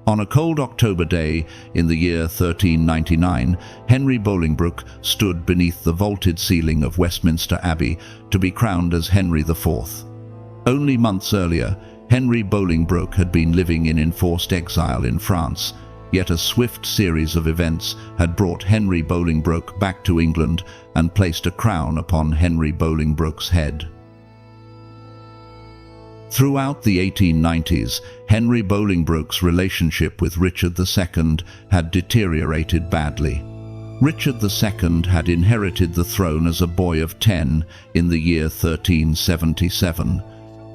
On a cold October day in the year 1399, Henry Bolingbroke stood beneath the vaulted ceiling of Westminster Abbey to be crowned as Henry IV. Only months earlier, Henry Bolingbroke had been living in enforced exile in France, yet a swift series of events had brought Henry Bolingbroke back to England and placed a crown upon Henry Bolingbroke's head. Throughout the 1890s, Henry Bolingbroke's relationship with Richard II had deteriorated badly. Richard II had inherited the throne as a boy of 10 in the year 1377.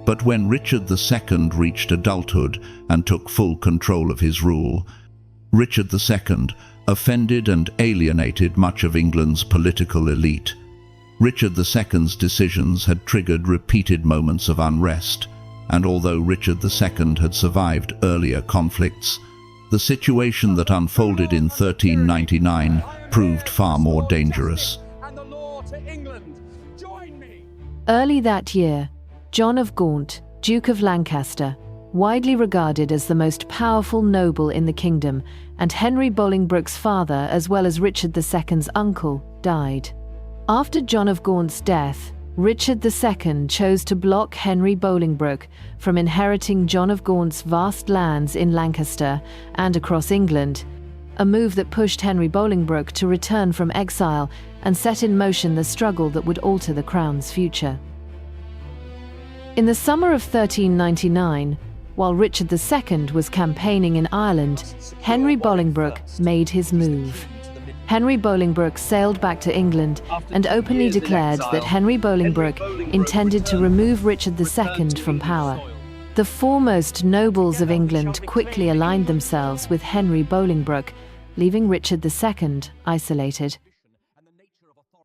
But when Richard II reached adulthood and took full control of his rule, Richard II offended and alienated much of England's political elite. Richard II's decisions had triggered repeated moments of unrest, and although Richard II had survived earlier conflicts, the situation that unfolded in 1399 proved far more dangerous. Early that year, John of Gaunt, Duke of Lancaster, widely regarded as the most powerful noble in the kingdom, and Henry Bolingbroke's father as well as Richard II's uncle, died. After John of Gaunt's death, Richard II chose to block Henry Bolingbroke from inheriting John of Gaunt's vast lands in Lancaster and across England, a move that pushed Henry Bolingbroke to return from exile and set in motion the struggle that would alter the crown's future. In the summer of 1399, while Richard II was campaigning in Ireland, Henry Bolingbroke made his move. Henry Bolingbroke sailed back to England and openly declared that Henry Bolingbroke intended to remove Richard II from power. The foremost nobles of England quickly aligned themselves with Henry Bolingbroke, leaving Richard II isolated.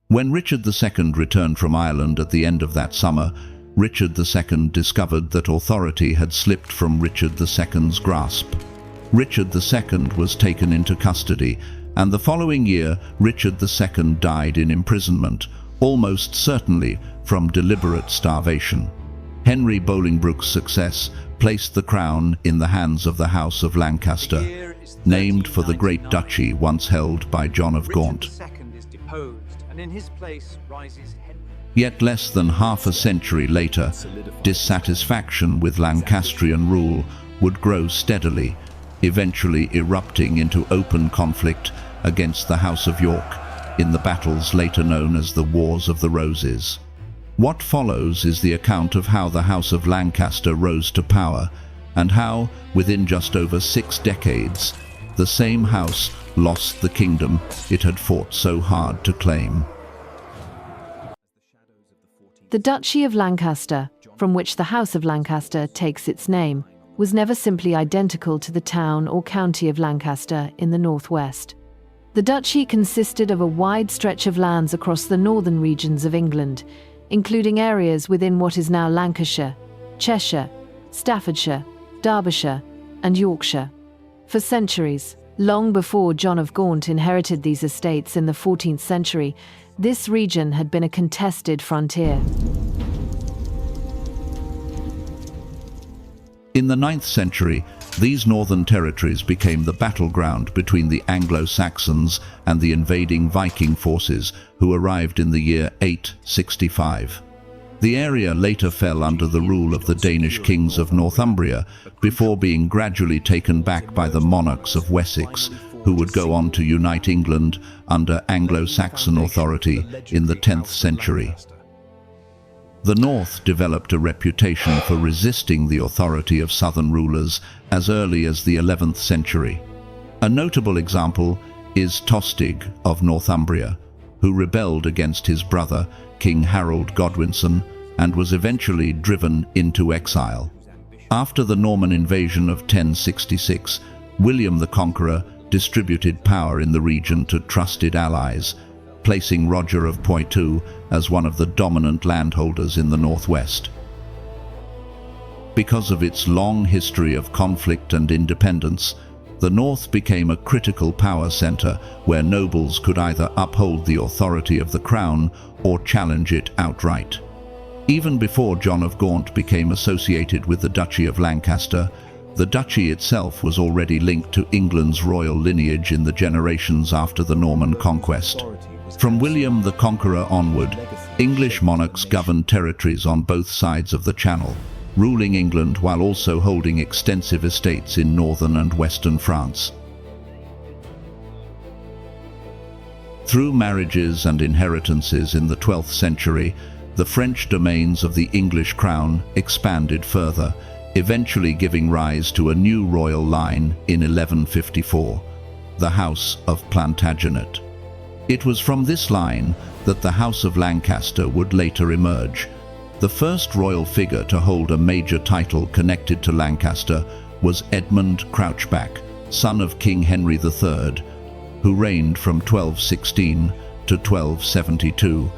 When Richard II returned from Ireland at the end of that summer, Richard II discovered that authority had slipped from Richard II's grasp. Richard II was taken into custody, and the following year Richard II died in imprisonment, almost certainly from deliberate starvation. Henry Bolingbroke's success placed the crown in the hands of the House of Lancaster, named for the great duchy once held by John of Gaunt. Yet less than half a century later, dissatisfaction with Lancastrian rule would grow steadily, eventually erupting into open conflict against the House of York in the battles later known as the Wars of the Roses. What follows is the account of how the House of Lancaster rose to power, and how, within just over 6 decades, the same house lost the kingdom it had fought so hard to claim. The Duchy of Lancaster, from which the House of Lancaster takes its name, was never simply identical to the town or county of Lancaster in the northwest. The duchy consisted of a wide stretch of lands across the northern regions of England, including areas within what is now Lancashire, Cheshire, Staffordshire, Derbyshire, and Yorkshire. For centuries, long before John of Gaunt inherited these estates in the 14th century, this region had been a contested frontier. In the 9th century, these northern territories became the battleground between the Anglo-Saxons and the invading Viking forces who arrived in the year 865. The area later fell under the rule of the Danish kings of Northumbria before being gradually taken back by the monarchs of Wessex, who would go on to unite England under Anglo-Saxon authority in the 10th century. The North developed a reputation for resisting the authority of southern rulers as early as the 11th century. A notable example is Tostig of Northumbria, who rebelled against his brother, King Harold Godwinson, and was eventually driven into exile. After the Norman invasion of 1066, William the Conqueror distributed power in the region to trusted allies, placing Roger of Poitou as one of the dominant landholders in the northwest. Because of its long history of conflict and independence, the north became a critical power center where nobles could either uphold the authority of the crown or challenge it outright. Even before John of Gaunt became associated with the Duchy of Lancaster, The duchy itself was already linked to England's royal lineage in the generations after the Norman conquest. From William the Conqueror onward, English monarchs governed territories on both sides of the Channel, ruling England while also holding extensive estates in northern and western France. Through marriages and inheritances in the 12th century, the French domains of the English crown expanded further, eventually giving rise to a new royal line in 1154, the House of Plantagenet. It was from this line that the House of Lancaster would later emerge. The first royal figure to hold a major title connected to Lancaster was Edmund Crouchback, son of King Henry III, who reigned from 1216 to 1272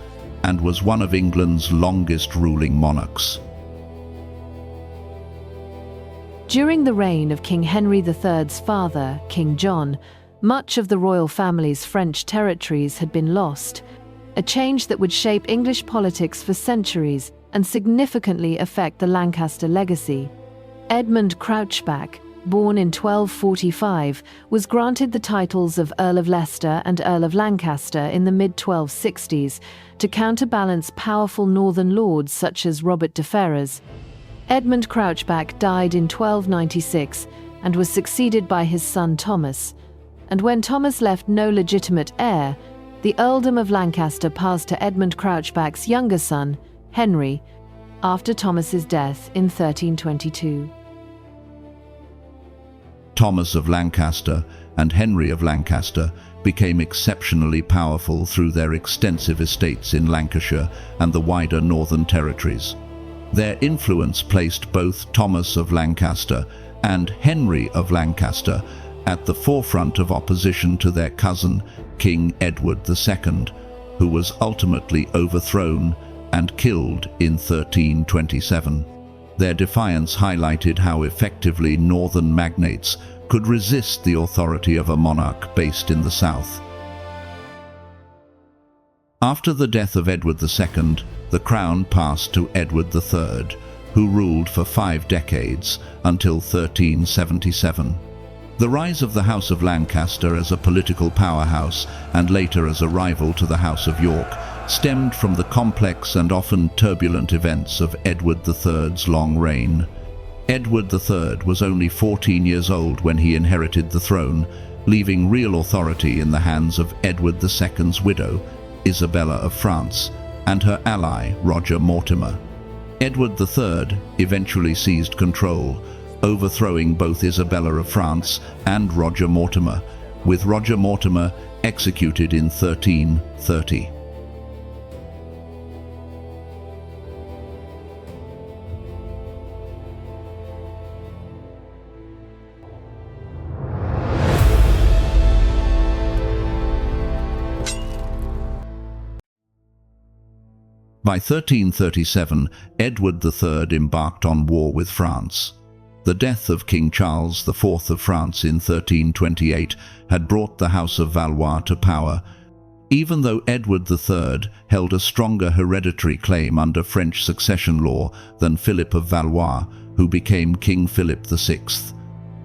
and was one of England's longest ruling monarchs. During the reign of King Henry III's father, King John, much of the royal family's French territories had been lost, a change that would shape English politics for centuries and significantly affect the Lancaster legacy. Edmund Crouchback, born in 1245, was granted the titles of Earl of Leicester and Earl of Lancaster in the mid-1260s to counterbalance powerful northern lords such as Robert de Ferrers. Edmund Crouchback died in 1296 and was succeeded by his son Thomas. And when Thomas left no legitimate heir, the earldom of Lancaster passed to Edmund Crouchback's younger son, Henry, after Thomas's death in 1322. Thomas of Lancaster and Henry of Lancaster became exceptionally powerful through their extensive estates in Lancashire and the wider northern territories. Their influence placed both Thomas of Lancaster and Henry of Lancaster at the forefront of opposition to their cousin, King Edward II, who was ultimately overthrown and killed in 1327. Their defiance highlighted how effectively northern magnates could resist the authority of a monarch based in the south. After the death of Edward II, the crown passed to Edward III, who ruled for 5 decades until 1377. The rise of the House of Lancaster as a political powerhouse and later as a rival to the House of York stemmed from the complex and often turbulent events of Edward III's long reign. Edward III was only 14 years old when he inherited the throne, leaving real authority in the hands of Edward II's widow, Isabella of France, and her ally, Roger Mortimer. Edward III eventually seized control, overthrowing both Isabella of France and Roger Mortimer, with Roger Mortimer executed in 1330. By 1337, Edward III embarked on war with France. The death of King Charles IV of France in 1328 had brought the House of Valois to power, even though Edward III held a stronger hereditary claim under French succession law than Philip of Valois, who became King Philip VI.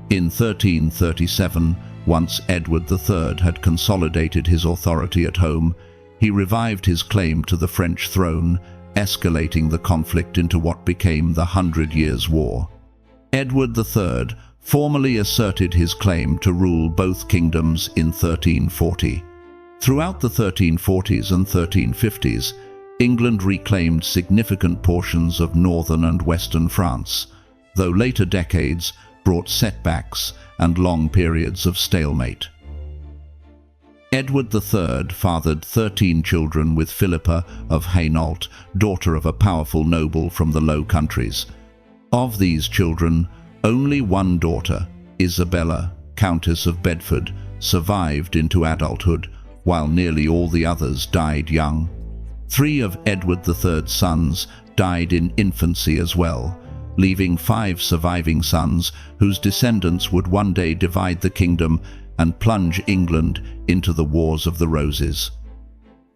In 1337, once Edward III had consolidated his authority at home, he revived his claim to the French throne, escalating the conflict into what became the 100 Years' War. Edward III formally asserted his claim to rule both kingdoms in 1340. Throughout the 1340s and 1350s, England reclaimed significant portions of northern and western France, though later decades brought setbacks and long periods of stalemate. Edward III fathered 13 children with Philippa of Hainault, daughter of a powerful noble from the Low Countries. Of these children, only one daughter, Isabella, Countess of Bedford, survived into adulthood, while nearly all the others died young. 3 of Edward III's sons died in infancy as well, leaving 5 surviving sons whose descendants would one day divide the kingdom and plunge England into the Wars of the Roses.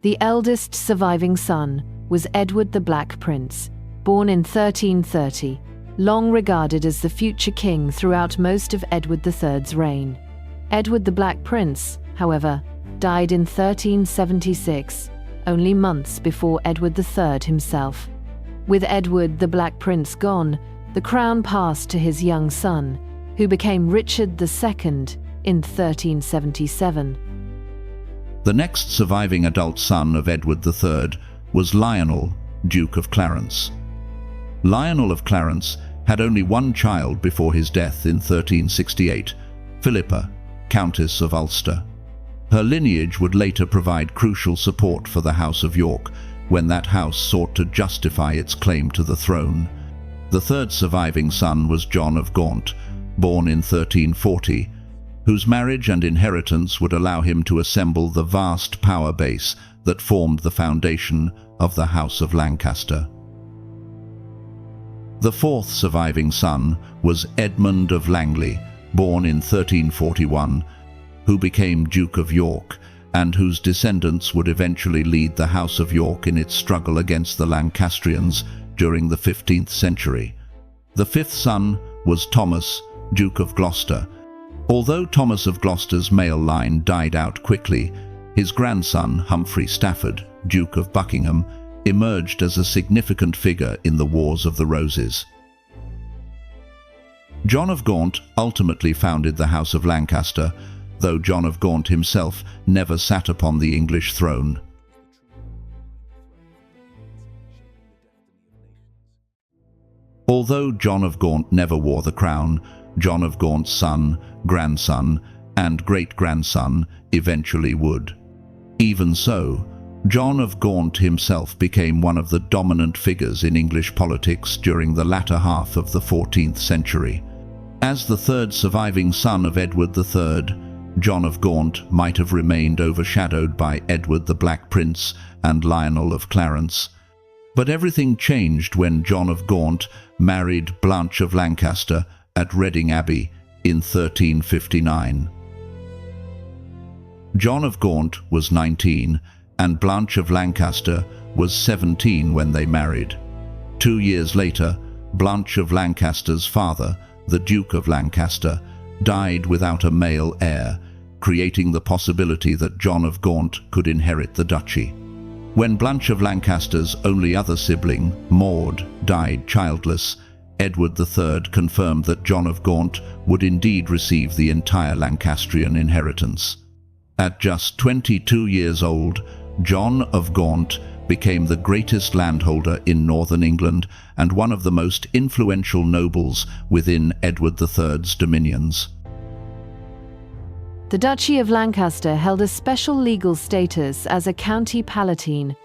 The eldest surviving son was Edward the Black Prince, born in 1330. long regarded as the future king throughout most of Edward III's reign. Edward the Black Prince, however, died in 1376, only months before Edward III himself. With Edward the Black Prince gone, the crown passed to his young son, who became Richard II in 1377. The next surviving adult son of Edward III was Lionel, Duke of Clarence. Lionel of Clarence had only one child before his death in 1368, Philippa, Countess of Ulster. Her lineage would later provide crucial support for the House of York when that house sought to justify its claim to the throne. The third surviving son was John of Gaunt, born in 1340, whose marriage and inheritance would allow him to assemble the vast power base that formed the foundation of the House of Lancaster. The fourth surviving son was Edmund of Langley, born in 1341, who became Duke of York, and whose descendants would eventually lead the House of York in its struggle against the Lancastrians during the 15th century. The fifth son was Thomas, Duke of Gloucester. Although Thomas of Gloucester's male line died out quickly, his grandson, Humphrey Stafford, Duke of Buckingham, emerged as a significant figure in the Wars of the Roses. John of Gaunt ultimately founded the House of Lancaster, though John of Gaunt himself never sat upon the English throne. Although John of Gaunt never wore the crown, John of Gaunt's son, grandson, and great-grandson eventually would. Even so, John of Gaunt himself became one of the dominant figures in English politics during the latter half of the 14th century. As the third surviving son of Edward III, John of Gaunt might have remained overshadowed by Edward the Black Prince and Lionel of Clarence. But everything changed when John of Gaunt married Blanche of Lancaster at Reading Abbey in 1359. John of Gaunt was 19 and Blanche of Lancaster was 17 when they married. 2 years later, Blanche of Lancaster's father, the Duke of Lancaster, died without a male heir, creating the possibility that John of Gaunt could inherit the duchy. When Blanche of Lancaster's only other sibling, Maud, died childless, Edward III confirmed that John of Gaunt would indeed receive the entire Lancastrian inheritance. At just 22 years old, John of Gaunt became the greatest landholder in northern England and one of the most influential nobles within Edward III's dominions. The Duchy of Lancaster held a special legal status as a county palatine,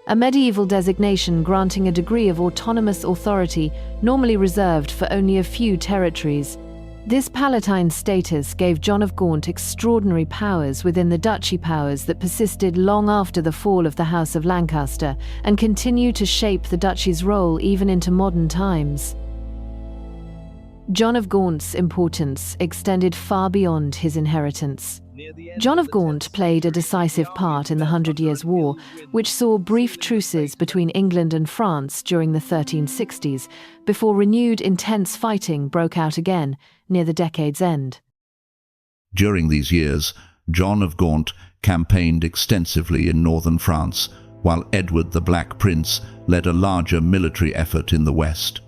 a medieval designation granting a degree of autonomous authority normally reserved for only a few territories. This palatine status gave John of Gaunt extraordinary powers within the duchy, powers that persisted long after the fall of the House of Lancaster and continue to shape the duchy's role even into modern times. John of Gaunt's importance extended far beyond his inheritance. John of Gaunt played a decisive part in the 100 Years' War, which saw brief truces between England and France during the 1360s, before renewed intense fighting broke out again near the decade's end. During these years, John of Gaunt campaigned extensively in northern France, while Edward the Black Prince led a larger military effort in the west.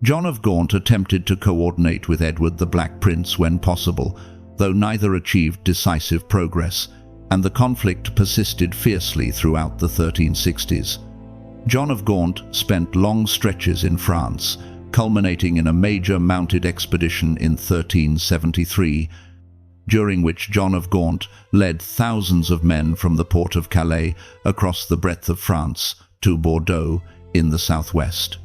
John of Gaunt attempted to coordinate with Edward the Black Prince when possible, though neither achieved decisive progress, and the conflict persisted fiercely throughout the 1360s. John of Gaunt spent long stretches in France, culminating in a major mounted expedition in 1373, during which John of Gaunt led thousands of men from the port of Calais across the breadth of France to Bordeaux in the southwest.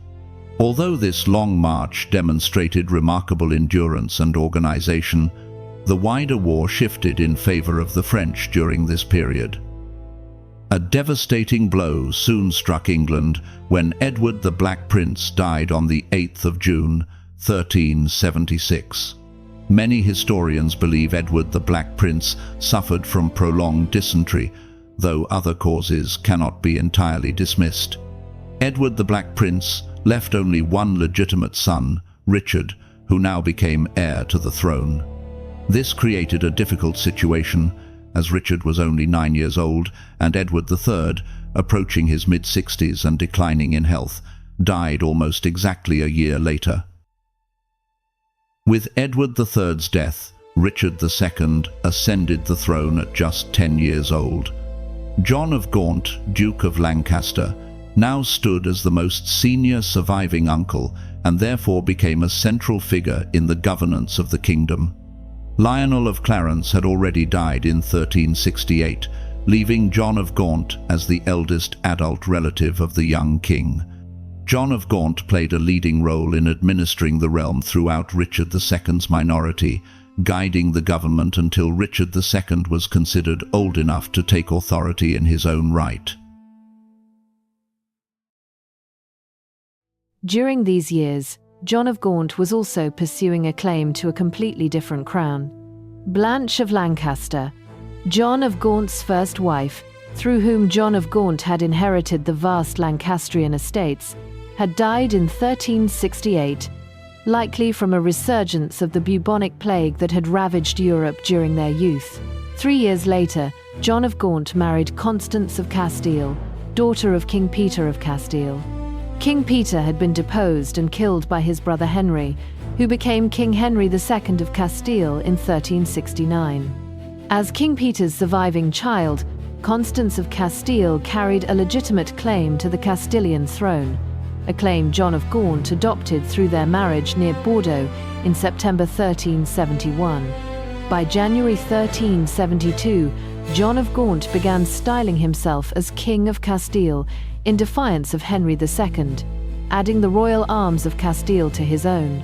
Although this long march demonstrated remarkable endurance and organization, the wider war shifted in favor of the French during this period. A devastating blow soon struck England when Edward the Black Prince died on the 8th of June, 1376. Many historians believe Edward the Black Prince suffered from prolonged dysentery, though other causes cannot be entirely dismissed. Edward the Black Prince left only one legitimate son, Richard, who now became heir to the throne. This created a difficult situation, as Richard was only 9 years old, and Edward III, approaching his mid-60s and declining in health, died almost exactly a year later. With Edward III's death, Richard II ascended the throne at just 10 years old. John of Gaunt, Duke of Lancaster, now stood as the most senior surviving uncle and therefore became a central figure in the governance of the kingdom. Lionel of Clarence had already died in 1368, leaving John of Gaunt as the eldest adult relative of the young king. John of Gaunt played a leading role in administering the realm throughout Richard II's minority, guiding the government until Richard II was considered old enough to take authority in his own right. During these years, John of Gaunt was also pursuing a claim to a completely different crown. Blanche of Lancaster, John of Gaunt's first wife, through whom John of Gaunt had inherited the vast Lancastrian estates, had died in 1368, likely from a resurgence of the bubonic plague that had ravaged Europe during their youth. 3 years later, John of Gaunt married Constance of Castile, daughter of King Peter of Castile. King Peter had been deposed and killed by his brother Henry, who became King Henry II of Castile in 1369. As King Peter's surviving child, Constance of Castile carried a legitimate claim to the Castilian throne, a claim John of Gaunt adopted through their marriage near Bordeaux in September 1371. By January 1372, John of Gaunt began styling himself as King of Castile in defiance of Henry II, adding the royal arms of Castile to his own.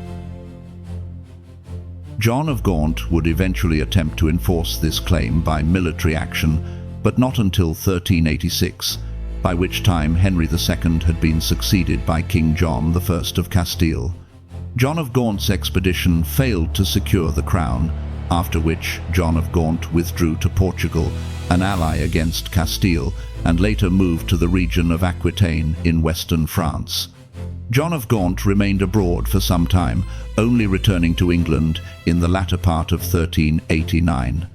John of Gaunt would eventually attempt to enforce this claim by military action, but not until 1386, by which time Henry II had been succeeded by King John I of Castile. John of Gaunt's expedition failed to secure the crown, after which John of Gaunt withdrew to Portugal, an ally against Castile, and later moved to the region of Aquitaine in western France. John of Gaunt remained abroad for some time, only returning to England in the latter part of 1389.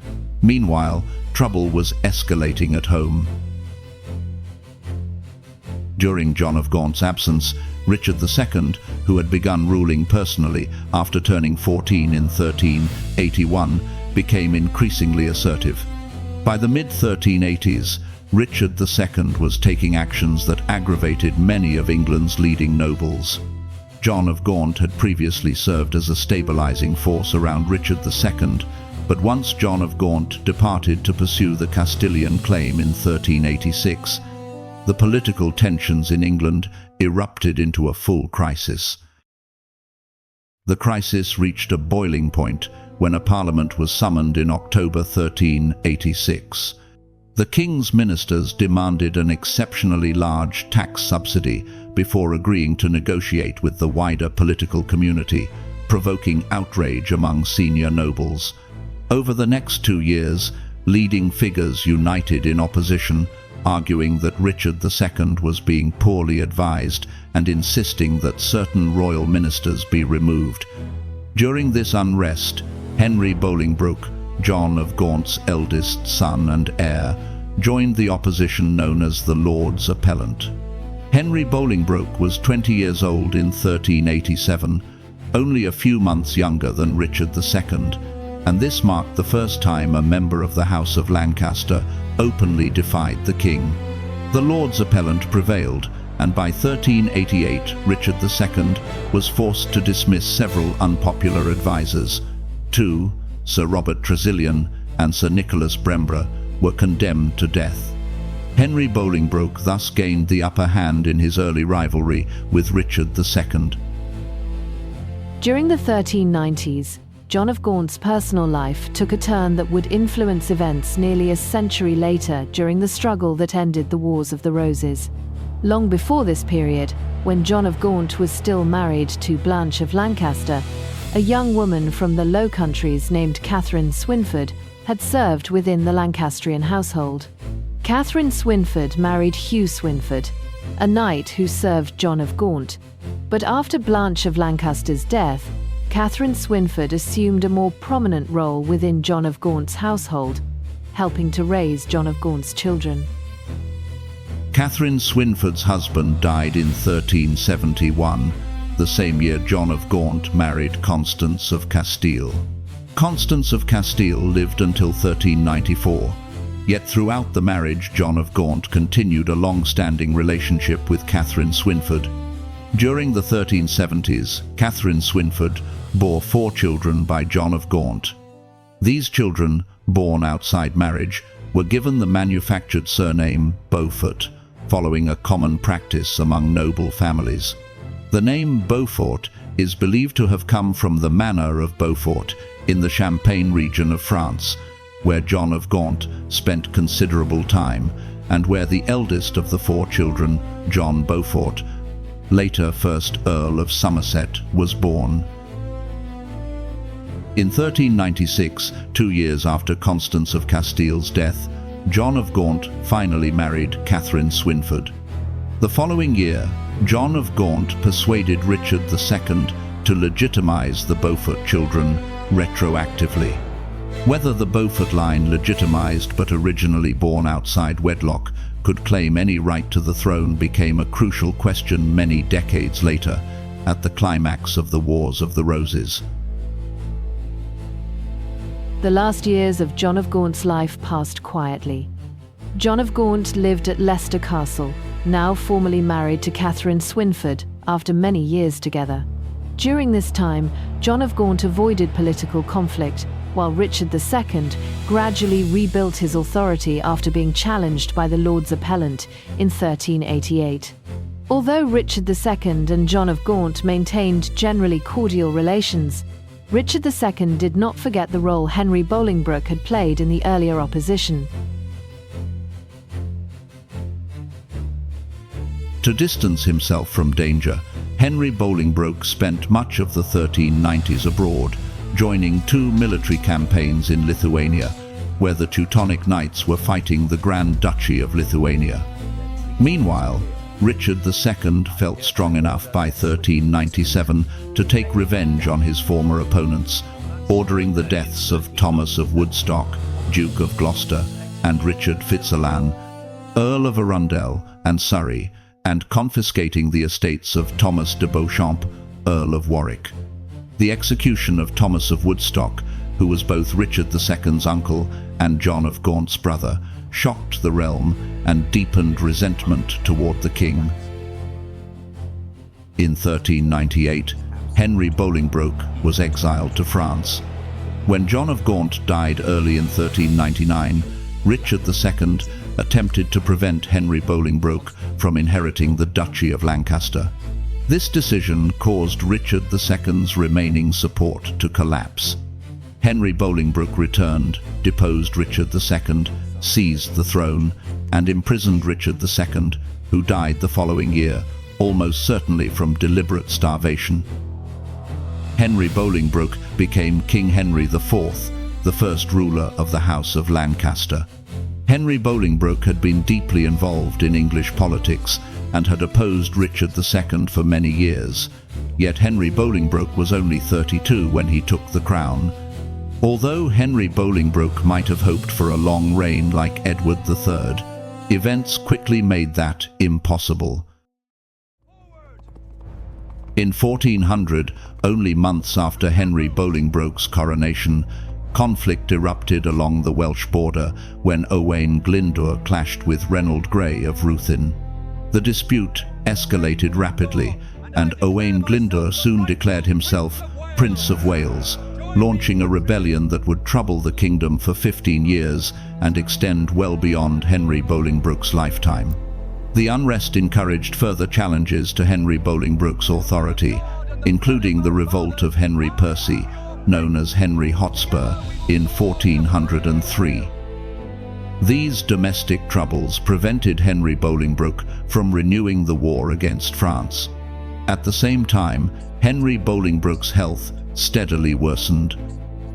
Meanwhile, trouble was escalating at home. During John of Gaunt's absence, Richard II, who had begun ruling personally after turning 14 in 1381, became increasingly assertive. By the mid-1380s, Richard II was taking actions that aggravated many of England's leading nobles. John of Gaunt had previously served as a stabilizing force around Richard II, but once John of Gaunt departed to pursue the Castilian claim in 1386, the political tensions in England erupted into a full crisis. The crisis reached a boiling point when a parliament was summoned in October 1386. The king's ministers demanded an exceptionally large tax subsidy before agreeing to negotiate with the wider political community, provoking outrage among senior nobles. Over the next 2 years, leading figures united in opposition, arguing that Richard II was being poorly advised and insisting that certain royal ministers be removed. During this unrest, Henry Bolingbroke, John of Gaunt's eldest son and heir, joined the opposition known as the Lords Appellant. Henry Bolingbroke was 20 years old in 1387, only a few months younger than Richard II, and this marked the first time a member of the House of Lancaster openly defied the king. The Lords Appellant prevailed, and by 1388 Richard II was forced to dismiss several unpopular advisers. Two, Sir Robert Tressilian and Sir Nicholas Brembre, were condemned to death. Henry Bolingbroke thus gained the upper hand in his early rivalry with Richard II. During the 1390s, John of Gaunt's personal life took a turn that would influence events nearly a century later during the struggle that ended the Wars of the Roses. Long before this period, when John of Gaunt was still married to Blanche of Lancaster, a young woman from the Low Countries named Katherine Swynford had served within the Lancastrian household. Katherine Swynford married Hugh Swynford, a knight who served John of Gaunt. But after Blanche of Lancaster's death, Katherine Swynford assumed a more prominent role within John of Gaunt's household, helping to raise John of Gaunt's children. Katherine Swynford's husband died in 1371, the same year John of Gaunt married Constance of Castile. Constance of Castile lived until 1394, yet throughout the marriage John of Gaunt continued a long-standing relationship with Katherine Swynford. During the 1370s, Katherine Swynford bore 4 children by John of Gaunt. These children, born outside marriage, were given the manufactured surname Beaufort, following a common practice among noble families. The name Beaufort is believed to have come from the manor of Beaufort in the Champagne region of France, where John of Gaunt spent considerable time, and where the eldest of the 4 children, John Beaufort, later 1st Earl of Somerset, was born. In 1396, 2 years after Constance of Castile's death, John of Gaunt finally married Katherine Swynford. The following year, John of Gaunt persuaded Richard II to legitimize the Beaufort children retroactively. Whether the Beaufort line, legitimized but originally born outside wedlock, could claim any right to the throne became a crucial question many decades later, at the climax of the Wars of the Roses. The last years of John of Gaunt's life passed quietly. John of Gaunt lived at Leicester Castle, now formally married to Katherine Swynford, after many years together. During this time, John of Gaunt avoided political conflict, while Richard II gradually rebuilt his authority after being challenged by the Lords Appellant in 1388. Although Richard II and John of Gaunt maintained generally cordial relations, Richard II did not forget the role Henry Bolingbroke had played in the earlier opposition. To distance himself from danger, Henry Bolingbroke spent much of the 1390s abroad, joining 2 military campaigns in Lithuania, where the Teutonic Knights were fighting the Grand Duchy of Lithuania. Meanwhile, Richard II felt strong enough by 1397 to take revenge on his former opponents, ordering the deaths of Thomas of Woodstock, Duke of Gloucester, and Richard Fitzalan, Earl of Arundel and Surrey, and confiscating the estates of Thomas de Beauchamp, Earl of Warwick. The execution of Thomas of Woodstock, who was both Richard II's uncle and John of Gaunt's brother, shocked the realm and deepened resentment toward the king. In 1398, Henry Bolingbroke was exiled to France. When John of Gaunt died early in 1399, Richard II attempted to prevent Henry Bolingbroke from inheriting the Duchy of Lancaster. This decision caused Richard II's remaining support to collapse. Henry Bolingbroke returned, deposed Richard II, seized the throne, and imprisoned Richard II, who died the following year, almost certainly from deliberate starvation. Henry Bolingbroke became King Henry IV, the first ruler of the House of Lancaster. Henry Bolingbroke had been deeply involved in English politics and had opposed Richard II for many years, yet Henry Bolingbroke was only 32 when he took the crown. Although Henry Bolingbroke might have hoped for a long reign like Edward III, events quickly made that impossible. In 1400, only months after Henry Bolingbroke's coronation, conflict erupted along the Welsh border when Owain Glyndwr clashed with Reynold Grey of Ruthin. The dispute escalated rapidly, and Owain Glyndwr soon declared himself Prince of Wales, launching a rebellion that would trouble the kingdom for 15 years and extend well beyond Henry Bolingbroke's lifetime. The unrest encouraged further challenges to Henry Bolingbroke's authority, including the revolt of Henry Percy, known as Henry Hotspur, in 1403. These domestic troubles prevented Henry Bolingbroke from renewing the war against France. At the same time, Henry Bolingbroke's health steadily worsened.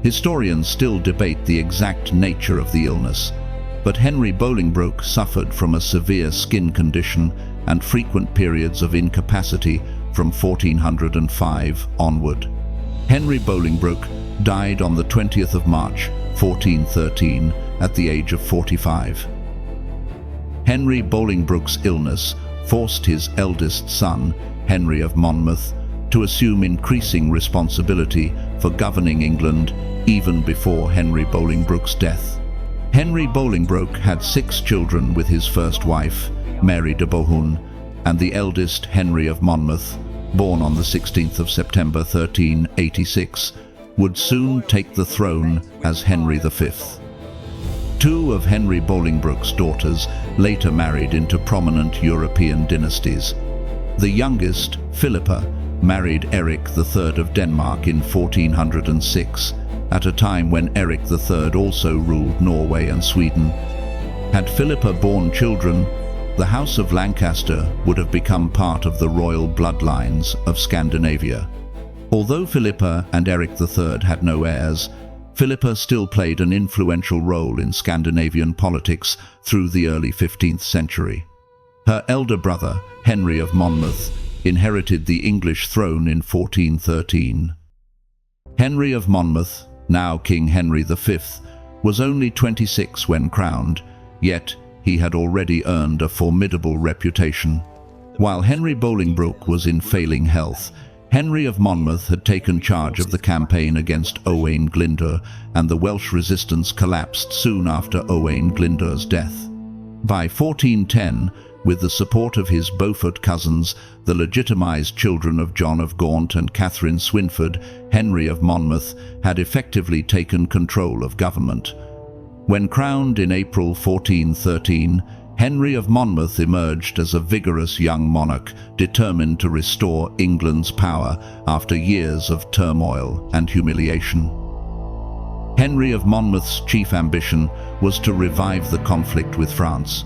Historians still debate the exact nature of the illness, but Henry Bolingbroke suffered from a severe skin condition and frequent periods of incapacity from 1405 onward. Henry Bolingbroke died on the 20th of March, 1413, at the age of 45. Henry Bolingbroke's illness forced his eldest son, Henry of Monmouth, to assume increasing responsibility for governing England even before Henry Bolingbroke's death. Henry Bolingbroke had 6 children with his first wife, Mary de Bohun, and the eldest, Henry of Monmouth, born on the 16th of September 1386, would soon take the throne as Henry V. 2 of Henry Bolingbroke's daughters later married into prominent European dynasties. The youngest, Philippa, married Eric III of Denmark in 1406, at a time when Eric III also ruled Norway and Sweden. Had Philippa borne children, the House of Lancaster would have become part of the royal bloodlines of Scandinavia. Although Philippa and Eric III had no heirs, Philippa still played an influential role in Scandinavian politics through the early 15th century. Her elder brother, Henry of Monmouth, inherited the English throne in 1413. Henry of Monmouth, now King Henry V, was only 26 when crowned, yet he had already earned a formidable reputation. While Henry Bolingbroke was in failing health, Henry of Monmouth had taken charge of the campaign against Owain Glyndwr, and the Welsh resistance collapsed soon after Owain Glyndwr's death. By 1410, with the support of his Beaufort cousins, the legitimized children of John of Gaunt and Katherine Swynford, Henry of Monmouth had effectively taken control of government. When crowned in April 1413, Henry of Monmouth emerged as a vigorous young monarch determined to restore England's power after years of turmoil and humiliation. Henry of Monmouth's chief ambition was to revive the conflict with France.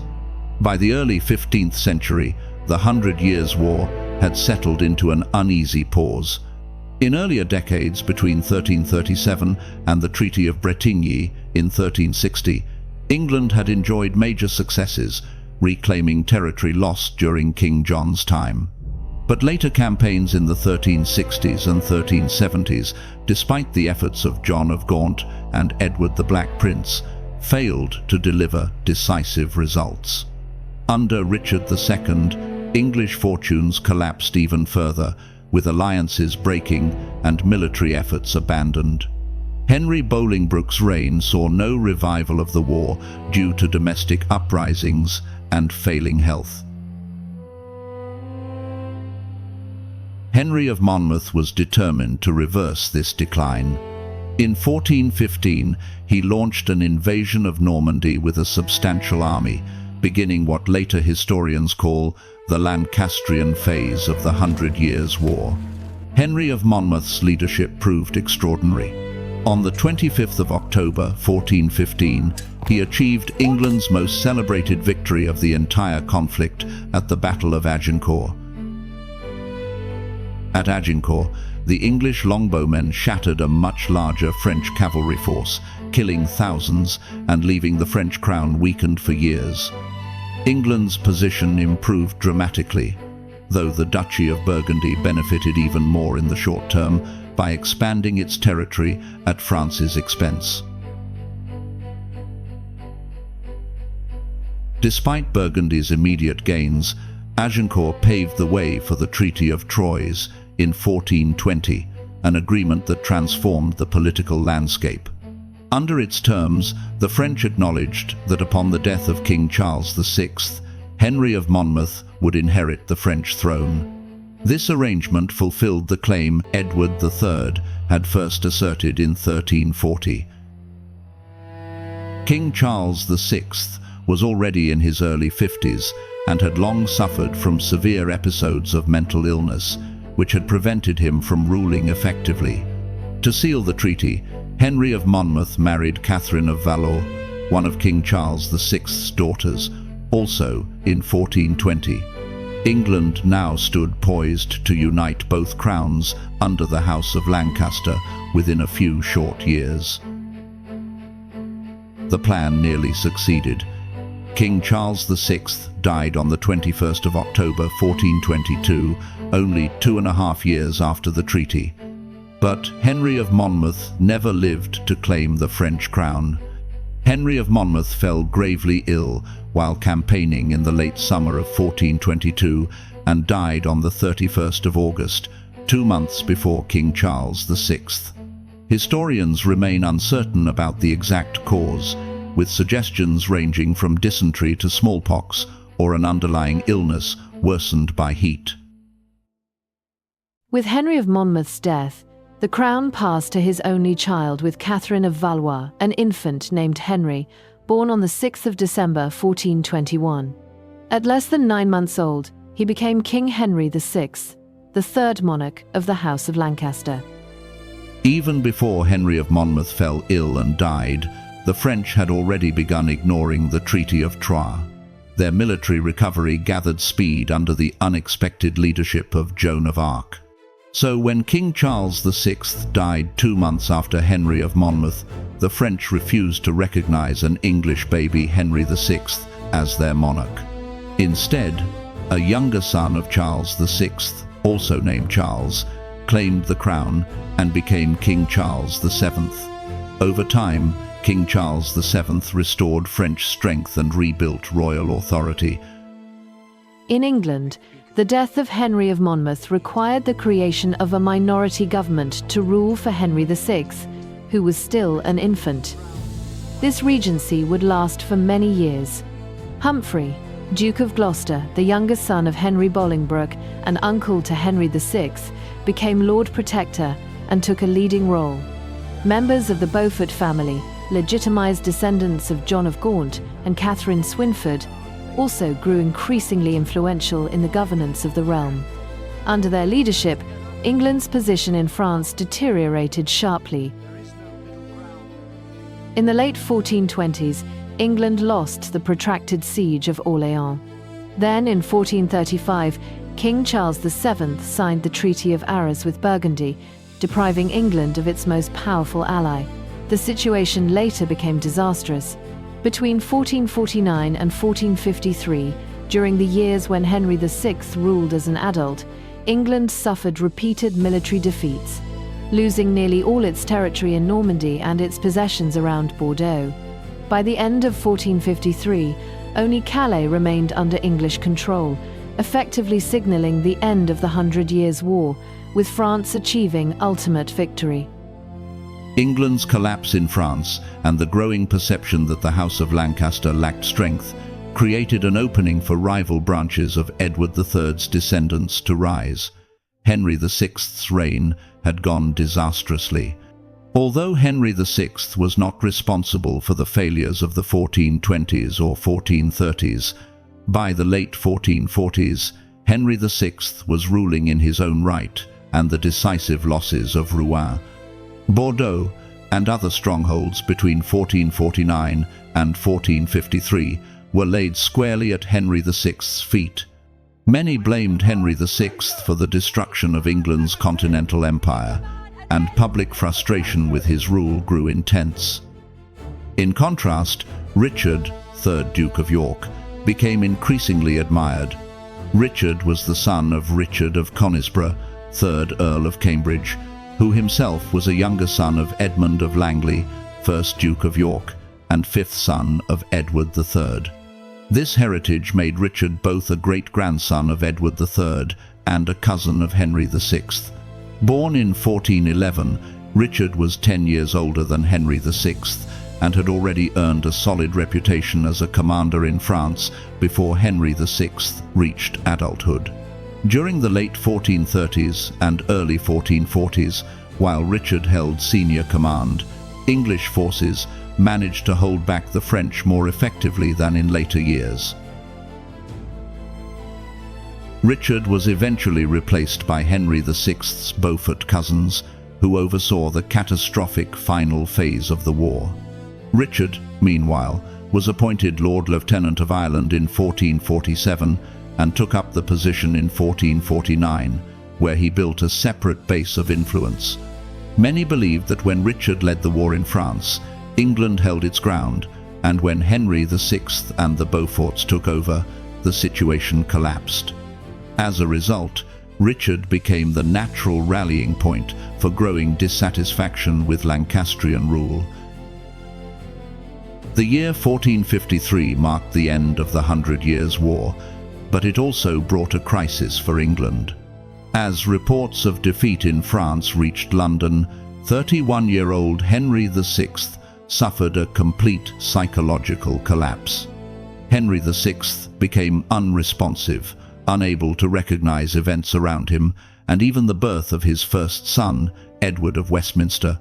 By the early 15th century, the 100 Years' War had settled into an uneasy pause. In earlier decades, between 1337 and the Treaty of Bretigny in 1360, England had enjoyed major successes, reclaiming territory lost during King John's time. But later campaigns in the 1360s and 1370s, despite the efforts of John of Gaunt and Edward the Black Prince, failed to deliver decisive results. Under Richard II, English fortunes collapsed even further, with alliances breaking and military efforts abandoned. Henry Bolingbroke's reign saw no revival of the war due to domestic uprisings and failing health. Henry of Monmouth was determined to reverse this decline. In 1415, he launched an invasion of Normandy with a substantial army, beginning what later historians call the Lancastrian phase of the 100 Years' War. Henry of Monmouth's leadership proved extraordinary. On the 25th of October 1415, he achieved England's most celebrated victory of the entire conflict at the Battle of Agincourt. At Agincourt, the English longbowmen shattered a much larger French cavalry force, killing thousands and leaving the French crown weakened for years. England's position improved dramatically, though the Duchy of Burgundy benefited even more in the short term by expanding its territory at France's expense. Despite Burgundy's immediate gains, Agincourt paved the way for the Treaty of Troyes in 1420, an agreement that transformed the political landscape. Under its terms, the French acknowledged that upon the death of King Charles VI, Henry of Monmouth would inherit the French throne. This arrangement fulfilled the claim Edward III had first asserted in 1340. King Charles VI was already in his early 50s and had long suffered from severe episodes of mental illness, which had prevented him from ruling effectively. To seal the treaty, Henry of Monmouth married Katherine of Valois, one of King Charles VI's daughters, also in 1420. England now stood poised to unite both crowns under the House of Lancaster within a few short years. The plan nearly succeeded. King Charles VI died on the 21st of October 1422, only 2.5 years after the treaty. But Henry of Monmouth never lived to claim the French crown. Henry of Monmouth fell gravely ill while campaigning in the late summer of 1422 and died on the 31st of August, 2 months before King Charles VI. Historians remain uncertain about the exact cause, with suggestions ranging from dysentery to smallpox or an underlying illness worsened by heat. With Henry of Monmouth's death, the crown passed to his only child with Katherine of Valois, an infant named Henry, born on the 6th of December 1421. At less than 9 months old, he became King Henry VI, the third monarch of the House of Lancaster. Even before Henry of Monmouth fell ill and died, the French had already begun ignoring the Treaty of Troyes. Their military recovery gathered speed under the unexpected leadership of Joan of Arc. So when King Charles VI died 2 months after Henry of Monmouth, the French refused to recognize an English baby Henry VI as their monarch. Instead, a younger son of Charles VI, also named Charles, claimed the crown and became King Charles VII. Over time, King Charles VII restored French strength and rebuilt royal authority. In England, the death of Henry of Monmouth required the creation of a minority government to rule for Henry VI, who was still an infant. This regency would last for many years. Humphrey, Duke of Gloucester, the younger son of Henry Bolingbroke and uncle to Henry VI, became Lord Protector and took a leading role. Members of the Beaufort family, legitimized descendants of John of Gaunt and Katherine Swynford, also grew increasingly influential in the governance of the realm. Under their leadership, England's position in France deteriorated sharply. In the late 1420s, England lost the protracted siege of Orléans. Then, in 1435, King Charles VII signed the Treaty of Arras with Burgundy, depriving England of its most powerful ally. The situation later became disastrous. Between 1449 and 1453, during the years when Henry VI ruled as an adult, England suffered repeated military defeats, losing nearly all its territory in Normandy and its possessions around Bordeaux. By the end of 1453, only Calais remained under English control, effectively signalling the end of the 100 Years' War, with France achieving ultimate victory. England's collapse in France and the growing perception that the House of Lancaster lacked strength created an opening for rival branches of Edward III's descendants to rise. Henry VI's reign had gone disastrously. Although Henry VI was not responsible for the failures of the 1420s or 1430s, by the late 1440s, Henry VI was ruling in his own right, and the decisive losses of Rouen, Bordeaux, and other strongholds between 1449 and 1453 were laid squarely at Henry VI's feet. Many blamed Henry VI for the destruction of England's continental empire, and public frustration with his rule grew intense. In contrast, Richard, 3rd Duke of York, became increasingly admired. Richard was the son of Richard of Conisbrough, 3rd Earl of Cambridge, who himself was a younger son of Edmund of Langley, 1st Duke of York, and 5th son of Edward III. This heritage made Richard both a great-grandson of Edward III and a cousin of Henry VI. Born in 1411, Richard was 10 years older than Henry VI and had already earned a solid reputation as a commander in France before Henry VI reached adulthood. During the late 1430s and early 1440s, while Richard held senior command, English forces managed to hold back the French more effectively than in later years. Richard was eventually replaced by Henry VI's Beaufort cousins, who oversaw the catastrophic final phase of the war. Richard, meanwhile, was appointed Lord Lieutenant of Ireland in 1447 and took up the position in 1449, where he built a separate base of influence. Many believed that when Richard led the war in France, England held its ground, and when Henry VI and the Beauforts took over, the situation collapsed. As a result, Richard became the natural rallying point for growing dissatisfaction with Lancastrian rule. The year 1453 marked the end of the 100 Years' War, but it also brought a crisis for England. As reports of defeat in France reached London, 31-year-old Henry VI suffered a complete psychological collapse. Henry VI became unresponsive, unable to recognize events around him, and even the birth of his first son, Edward of Westminster,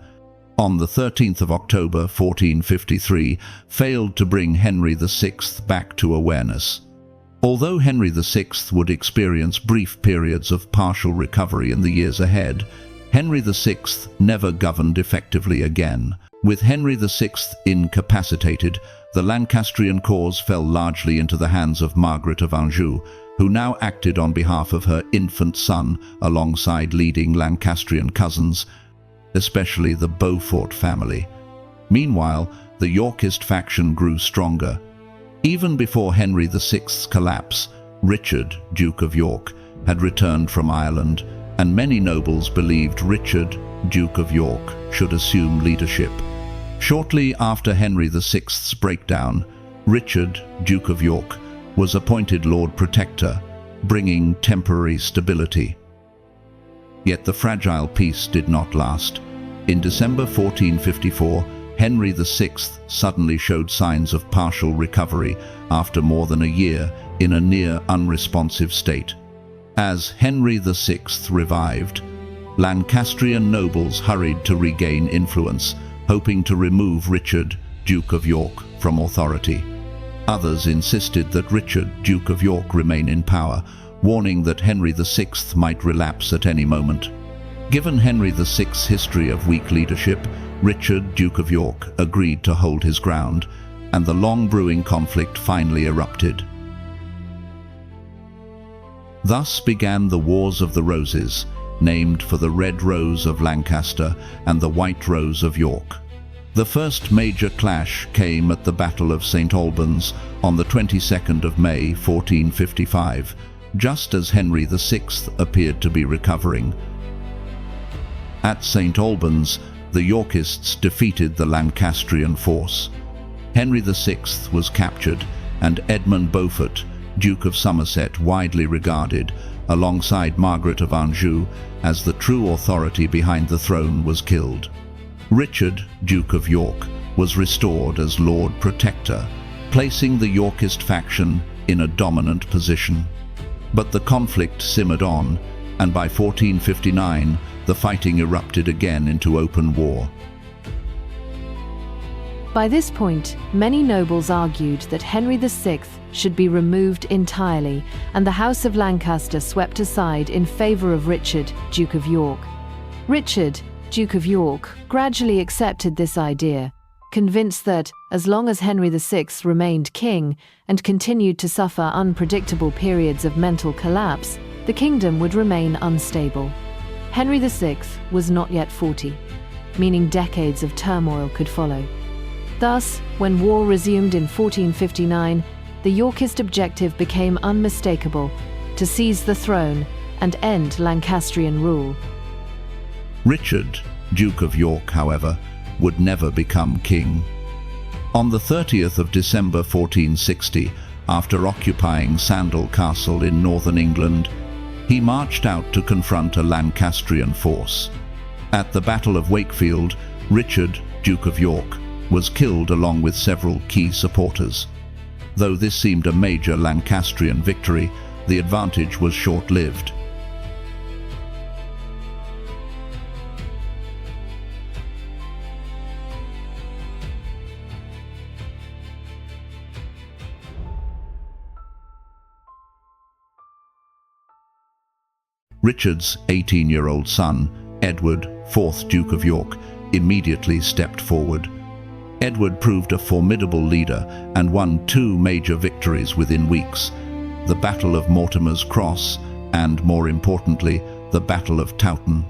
on the 13th of October 1453, failed to bring Henry VI back to awareness. Although Henry VI would experience brief periods of partial recovery in the years ahead, Henry VI never governed effectively again. With Henry VI incapacitated, the Lancastrian cause fell largely into the hands of Margaret of Anjou, who now acted on behalf of her infant son alongside leading Lancastrian cousins, especially the Beaufort family. Meanwhile, the Yorkist faction grew stronger. Even before Henry VI's collapse, Richard, Duke of York, had returned from Ireland, and many nobles believed Richard, Duke of York, should assume leadership. Shortly after Henry VI's breakdown, Richard, Duke of York, was appointed Lord Protector, bringing temporary stability. Yet the fragile peace did not last. In December 1454, Henry VI suddenly showed signs of partial recovery after more than a year in a near unresponsive state. As Henry VI revived, Lancastrian nobles hurried to regain influence, hoping to remove Richard, Duke of York, from authority. Others insisted that Richard, Duke of York, remain in power, warning that Henry VI might relapse at any moment. Given Henry VI's history of weak leadership, Richard, Duke of York, agreed to hold his ground, and the long-brewing conflict finally erupted. Thus began the Wars of the Roses, named for the Red Rose of Lancaster and the White Rose of York. The first major clash came at the Battle of St. Albans on the 22nd of May 1455, just as Henry VI appeared to be recovering. At St. Albans, the Yorkists defeated the Lancastrian force. Henry VI was captured, and Edmund Beaufort, Duke of Somerset, widely regarded, alongside Margaret of Anjou, as the true authority behind the throne, was killed. Richard, Duke of York, was restored as Lord Protector, placing the Yorkist faction in a dominant position. But the conflict simmered on, and by 1459, the fighting erupted again into open war. By this point, many nobles argued that Henry VI should be removed entirely, and the House of Lancaster swept aside in favor of Richard, Duke of York. Richard, Duke of York, gradually accepted this idea, convinced that, as long as Henry VI remained king and continued to suffer unpredictable periods of mental collapse, the kingdom would remain unstable. Henry VI was not yet 40, meaning decades of turmoil could follow. Thus, when war resumed in 1459, the Yorkist objective became unmistakable: to seize the throne and end Lancastrian rule. Richard, Duke of York, however, would never become king. On the 30th of December 1460, after occupying Sandal Castle in northern England, he marched out to confront a Lancastrian force. At the Battle of Wakefield, Richard, Duke of York, was killed along with several key supporters. Though this seemed a major Lancastrian victory, the advantage was short-lived. Richard's 18-year-old son, Edward, 4th Duke of York, immediately stepped forward. Edward proved a formidable leader and won 2 major victories within weeks: the Battle of Mortimer's Cross and, more importantly, the Battle of Towton.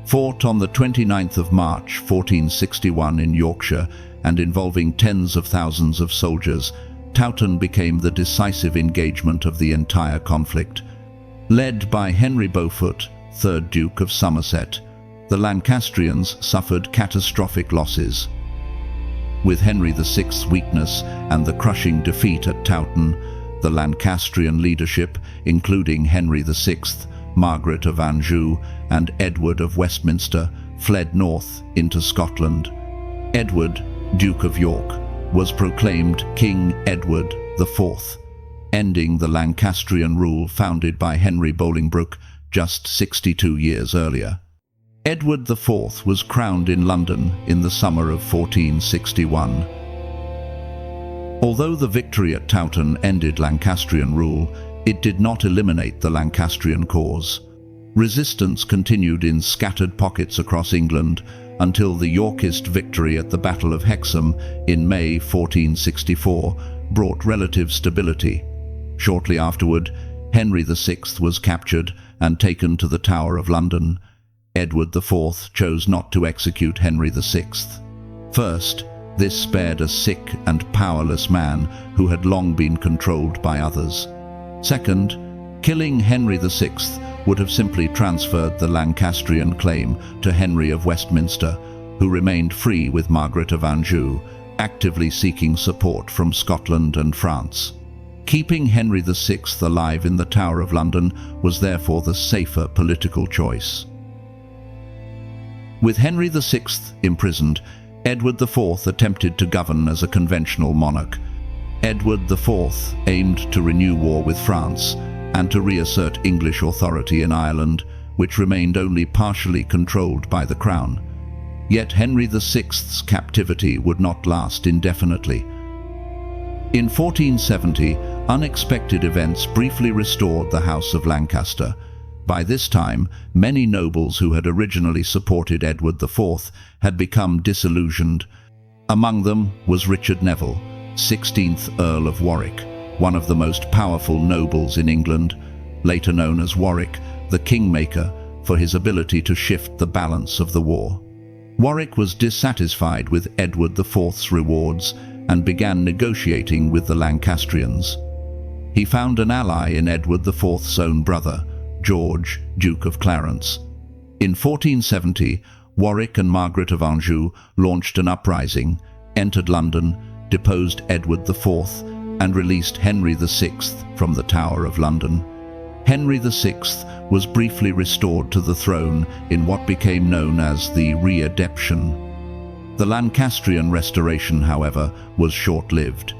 Fought on the 29th of March 1461 in Yorkshire, and involving tens of thousands of soldiers, Towton became the decisive engagement of the entire conflict. Led by Henry Beaufort, 3rd Duke of Somerset, the Lancastrians suffered catastrophic losses. With Henry VI's weakness and the crushing defeat at Towton, the Lancastrian leadership, including Henry VI, Margaret of Anjou, and Edward of Westminster, fled north into Scotland. Edward, Duke of York, was proclaimed King Edward IV, ending the Lancastrian rule founded by Henry Bolingbroke just 62 years earlier. Edward IV was crowned in London in the summer of 1461. Although the victory at Towton ended Lancastrian rule, it did not eliminate the Lancastrian cause. Resistance continued in scattered pockets across England until the Yorkist victory at the Battle of Hexham in May 1464 brought relative stability. Shortly afterward, Henry VI was captured and taken to the Tower of London. Edward IV chose not to execute Henry VI. First, this spared a sick and powerless man who had long been controlled by others. Second, killing Henry VI would have simply transferred the Lancastrian claim to Henry of Westminster, who remained free with Margaret of Anjou, actively seeking support from Scotland and France. Keeping Henry VI alive in the Tower of London was therefore the safer political choice. With Henry VI imprisoned, Edward IV attempted to govern as a conventional monarch. Edward IV aimed to renew war with France and to reassert English authority in Ireland, which remained only partially controlled by the Crown. Yet Henry VI's captivity would not last indefinitely. In 1470, unexpected events briefly restored the House of Lancaster. By this time, many nobles who had originally supported Edward IV had become disillusioned. Among them was Richard Neville, 16th Earl of Warwick, one of the most powerful nobles in England, later known as Warwick, the Kingmaker, for his ability to shift the balance of the war. Warwick was dissatisfied with Edward IV's rewards and began negotiating with the Lancastrians. He found an ally in Edward IV's own brother, George, Duke of Clarence. In 1470, Warwick and Margaret of Anjou launched an uprising, entered London, deposed Edward IV, and released Henry VI from the Tower of London. Henry VI was briefly restored to the throne in what became known as the Readeption. The Lancastrian restoration, however, was short-lived.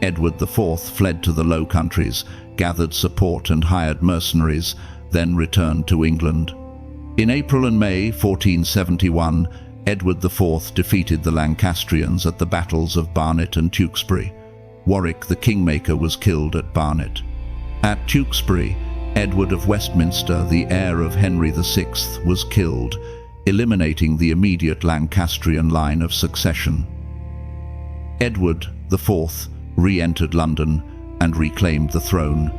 Edward IV fled to the Low Countries, gathered support and hired mercenaries, then returned to England. In April and May 1471, Edward IV defeated the Lancastrians at the battles of Barnet and Tewkesbury. Warwick the Kingmaker was killed at Barnet. At Tewkesbury, Edward of Westminster, the heir of Henry VI, was killed, eliminating the immediate Lancastrian line of succession. Edward IV re-entered London and reclaimed the throne.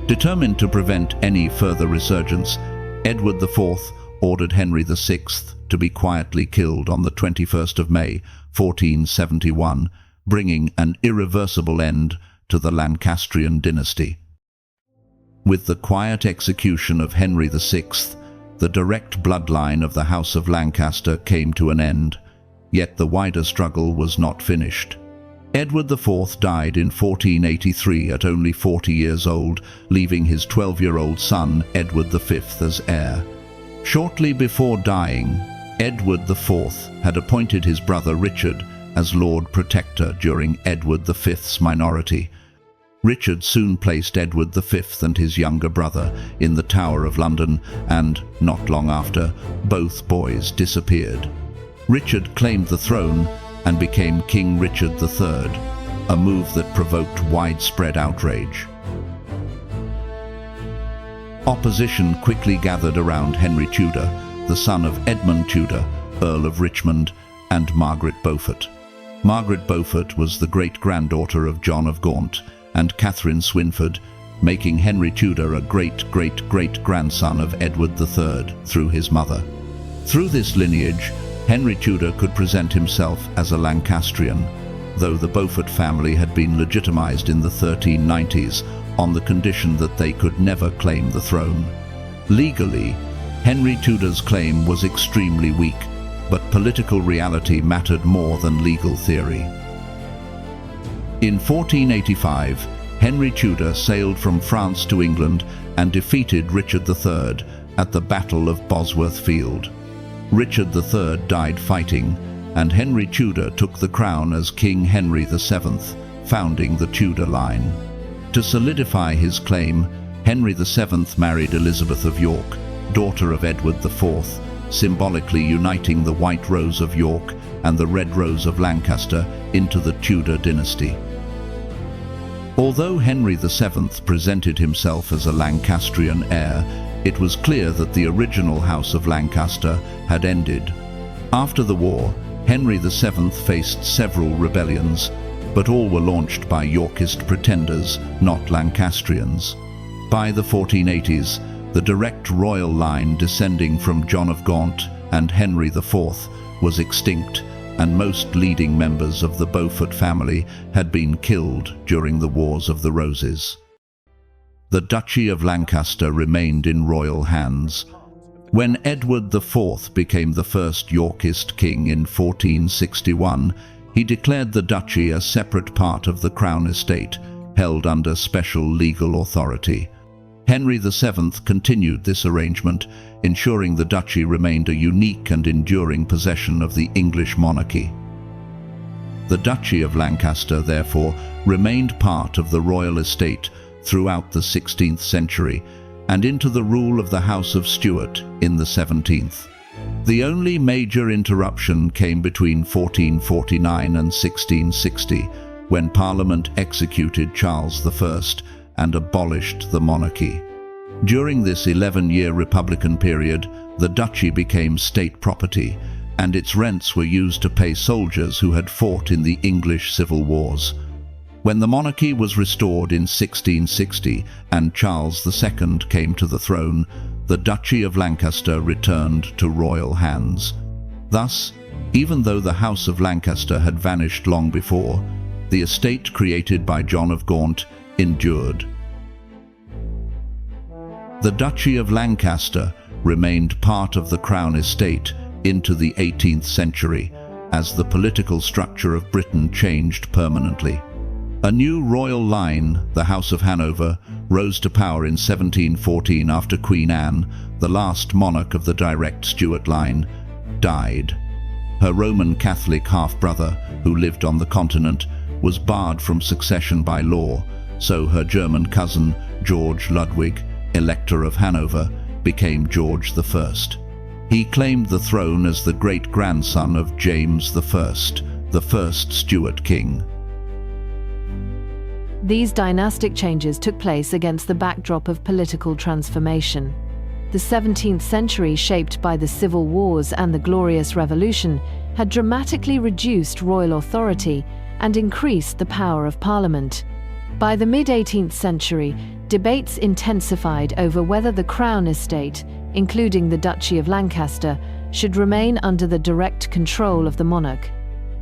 Determined to prevent any further resurgence, Edward IV ordered Henry VI to be quietly killed on the 21st of May, 1471, bringing an irreversible end to the Lancastrian dynasty. With the quiet execution of Henry VI, the direct bloodline of the House of Lancaster came to an end, yet the wider struggle was not finished. Edward IV died in 1483 at only 40 years old, leaving his 12-year-old son, Edward V, as heir. Shortly before dying, Edward IV had appointed his brother Richard as Lord Protector during Edward V's minority. Richard soon placed Edward V and his younger brother in the Tower of London, and, not long after, both boys disappeared. Richard claimed the throne and became King Richard III, a move that provoked widespread outrage. Opposition quickly gathered around Henry Tudor, the son of Edmund Tudor, Earl of Richmond, and Margaret Beaufort. Margaret Beaufort was the great-granddaughter of John of Gaunt and Katherine Swynford, making Henry Tudor a great-great-great-grandson of Edward III through his mother. Through this lineage, Henry Tudor could present himself as a Lancastrian, though the Beaufort family had been legitimized in the 1390s on the condition that they could never claim the throne. Legally, Henry Tudor's claim was extremely weak, but political reality mattered more than legal theory. In 1485, Henry Tudor sailed from France to England and defeated Richard III at the Battle of Bosworth Field. Richard III died fighting, and Henry Tudor took the crown as King Henry VII, founding the Tudor line. To solidify his claim, Henry VII married Elizabeth of York, daughter of Edward IV, symbolically uniting the White Rose of York and the Red Rose of Lancaster into the Tudor dynasty. Although Henry VII presented himself as a Lancastrian heir, it was clear that the original House of Lancaster had ended. After the war, Henry VII faced several rebellions, but all were launched by Yorkist pretenders, not Lancastrians. By the 1480s, the direct royal line descending from John of Gaunt and Henry IV was extinct, and most leading members of the Beaufort family had been killed during the Wars of the Roses. The Duchy of Lancaster remained in royal hands. When Edward IV became the first Yorkist king in 1461, he declared the duchy a separate part of the Crown estate, held under special legal authority. Henry VII continued this arrangement, ensuring the duchy remained a unique and enduring possession of the English monarchy. The Duchy of Lancaster, therefore, remained part of the royal estate throughout the 16th century and into the rule of the House of Stuart in the 17th. The only major interruption came between 1449 and 1660, when Parliament executed Charles I and abolished the monarchy. During this 11-year Republican period, the duchy became state property, and its rents were used to pay soldiers who had fought in the English civil wars. When the monarchy was restored in 1660 and Charles II came to the throne, the Duchy of Lancaster returned to royal hands. Thus, even though the House of Lancaster had vanished long before, the estate created by John of Gaunt endured. The Duchy of Lancaster remained part of the Crown estate into the 18th century, as the political structure of Britain changed permanently. A new royal line, the House of Hanover, rose to power in 1714 after Queen Anne, the last monarch of the direct Stuart line, died. Her Roman Catholic half-brother, who lived on the continent, was barred from succession by law, so her German cousin, George Ludwig, Elector of Hanover, became George I. He claimed the throne as the great-grandson of James I, the first Stuart king. These dynastic changes took place against the backdrop of political transformation. The 17th century, shaped by the civil wars and the Glorious Revolution, had dramatically reduced royal authority and increased the power of Parliament. By the mid-18th century, debates intensified over whether the Crown estate, including the Duchy of Lancaster, should remain under the direct control of the monarch.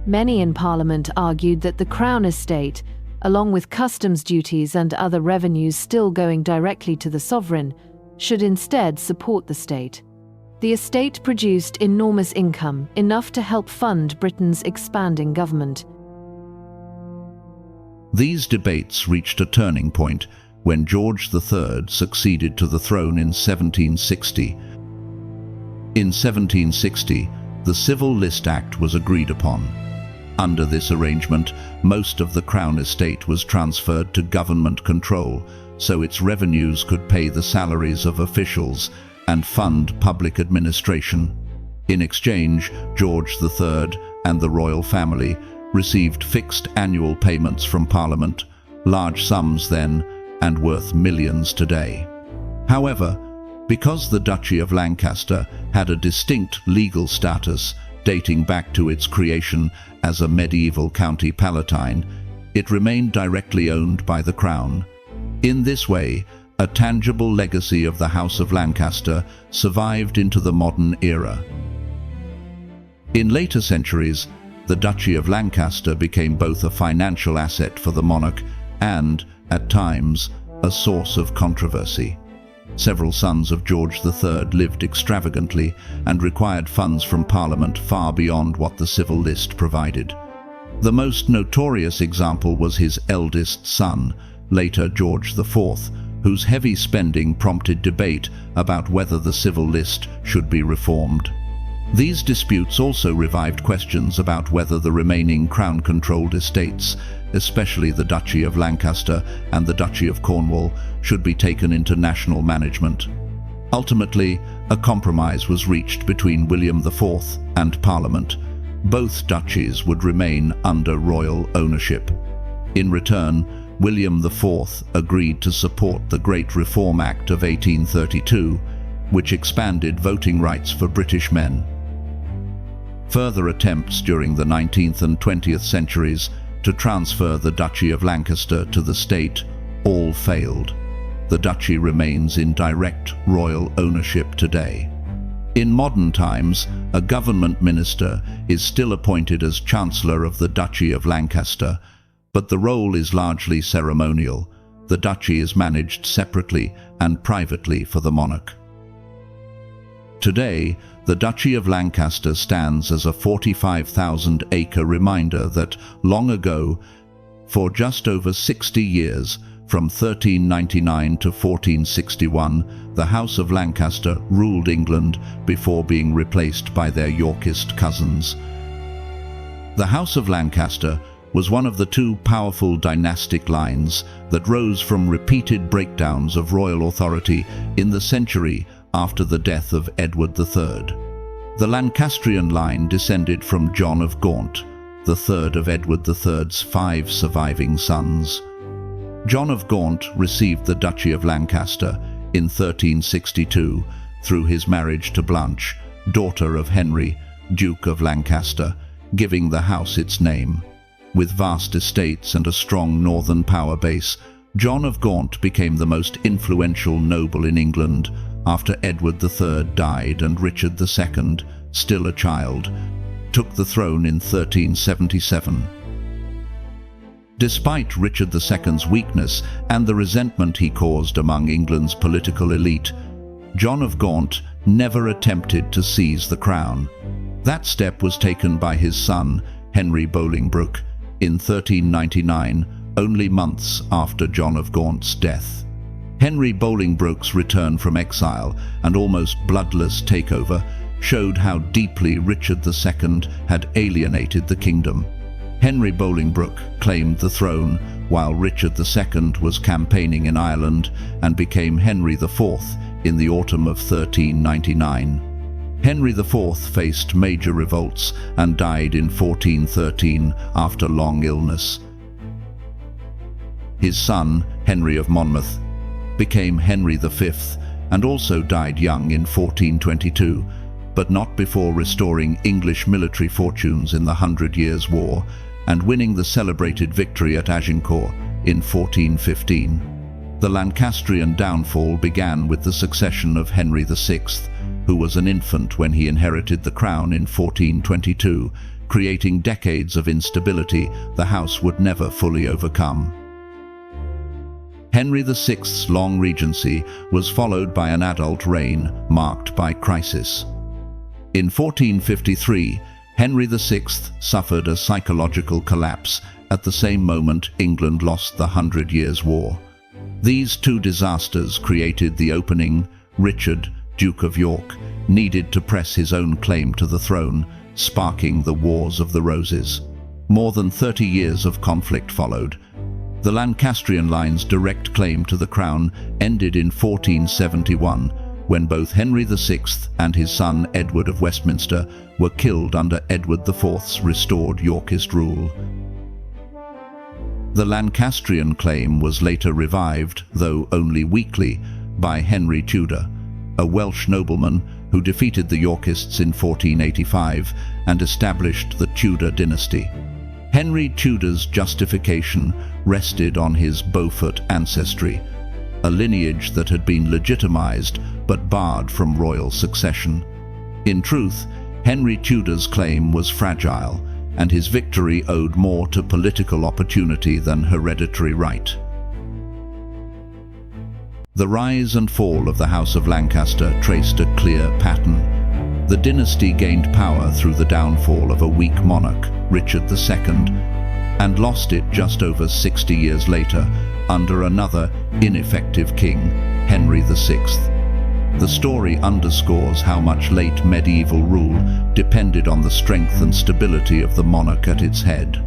Many in Parliament argued that the Crown estate, along with customs duties and other revenues still going directly to the sovereign, should instead support the state. The estate produced enormous income, enough to help fund Britain's expanding government. These debates reached a turning point when George III succeeded to the throne in 1760. In 1760, the Civil List Act was agreed upon. Under this arrangement, most of the Crown estate was transferred to government control, so its revenues could pay the salaries of officials and fund public administration. In exchange, George III and the royal family received fixed annual payments from Parliament, large sums then and worth millions today. However, because the Duchy of Lancaster had a distinct legal status dating back to its creation as a medieval county palatine, it remained directly owned by the Crown. In this way, a tangible legacy of the House of Lancaster survived into the modern era. In later centuries, the Duchy of Lancaster became both a financial asset for the monarch and, at times, a source of controversy. Several sons of George III lived extravagantly and required funds from Parliament far beyond what the civil list provided. The most notorious example was his eldest son, later George IV, whose heavy spending prompted debate about whether the civil list should be reformed. These disputes also revived questions about whether the remaining crown-controlled estates, especially the Duchy of Lancaster and the Duchy of Cornwall, should be taken into national management. Ultimately, a compromise was reached between William IV and Parliament. Both duchies would remain under royal ownership. In return, William IV agreed to support the Great Reform Act of 1832, which expanded voting rights for British men. Further attempts during the 19th and 20th centuries to transfer the Duchy of Lancaster to the state all failed. The duchy remains in direct royal ownership today. In modern times, a government minister is still appointed as Chancellor of the Duchy of Lancaster, but the role is largely ceremonial. The duchy is managed separately and privately for the monarch. Today, the Duchy of Lancaster stands as a 45,000-acre reminder that, long ago, for just over 60 years, from 1399 to 1461, the House of Lancaster ruled England before being replaced by their Yorkist cousins. The House of Lancaster was one of the two powerful dynastic lines that rose from repeated breakdowns of royal authority in the century after the death of Edward III. The Lancastrian line descended from John of Gaunt, the third of Edward III's 5 surviving sons. John of Gaunt received the Duchy of Lancaster in 1362 through his marriage to Blanche, daughter of Henry, Duke of Lancaster, giving the house its name. With vast estates and a strong northern power base, John of Gaunt became the most influential noble in England after Edward III died and Richard II, still a child, took the throne in 1377. Despite Richard II's weakness and the resentment he caused among England's political elite, John of Gaunt never attempted to seize the crown. That step was taken by his son, Henry Bolingbroke, in 1399, only months after John of Gaunt's death. Henry Bolingbroke's return from exile and almost bloodless takeover showed how deeply Richard II had alienated the kingdom. Henry Bolingbroke claimed the throne while Richard II was campaigning in Ireland and became Henry IV in the autumn of 1399. Henry IV faced major revolts and died in 1413 after long illness. His son, Henry of Monmouth, became Henry V and also died young in 1422, but not before restoring English military fortunes in the 100 Years' War and winning the celebrated victory at Agincourt in 1415. The Lancastrian downfall began with the succession of Henry VI, who was an infant when he inherited the crown in 1422, creating decades of instability the house would never fully overcome. Henry VI's long regency was followed by an adult reign marked by crisis. In 1453, Henry VI suffered a psychological collapse at the same moment England lost the 100 Years' War. These two disasters created the opening Richard, Duke of York, needed to press his own claim to the throne, sparking the Wars of the Roses. More than 30 years of conflict followed. The Lancastrian line's direct claim to the crown ended in 1471, when both Henry VI and his son Edward of Westminster were killed under Edward IV's restored Yorkist rule. The Lancastrian claim was later revived, though only weakly, by Henry Tudor, a Welsh nobleman who defeated the Yorkists in 1485 and established the Tudor dynasty. Henry Tudor's justification rested on his Beaufort ancestry, a lineage that had been legitimized but barred from royal succession. In truth, Henry Tudor's claim was fragile, and his victory owed more to political opportunity than hereditary right. The rise and fall of the House of Lancaster traced a clear pattern. The dynasty gained power through the downfall of a weak monarch, Richard II, and lost it just over 60 years later under another ineffective king, Henry VI. The story underscores how much late medieval rule depended on the strength and stability of the monarch at its head.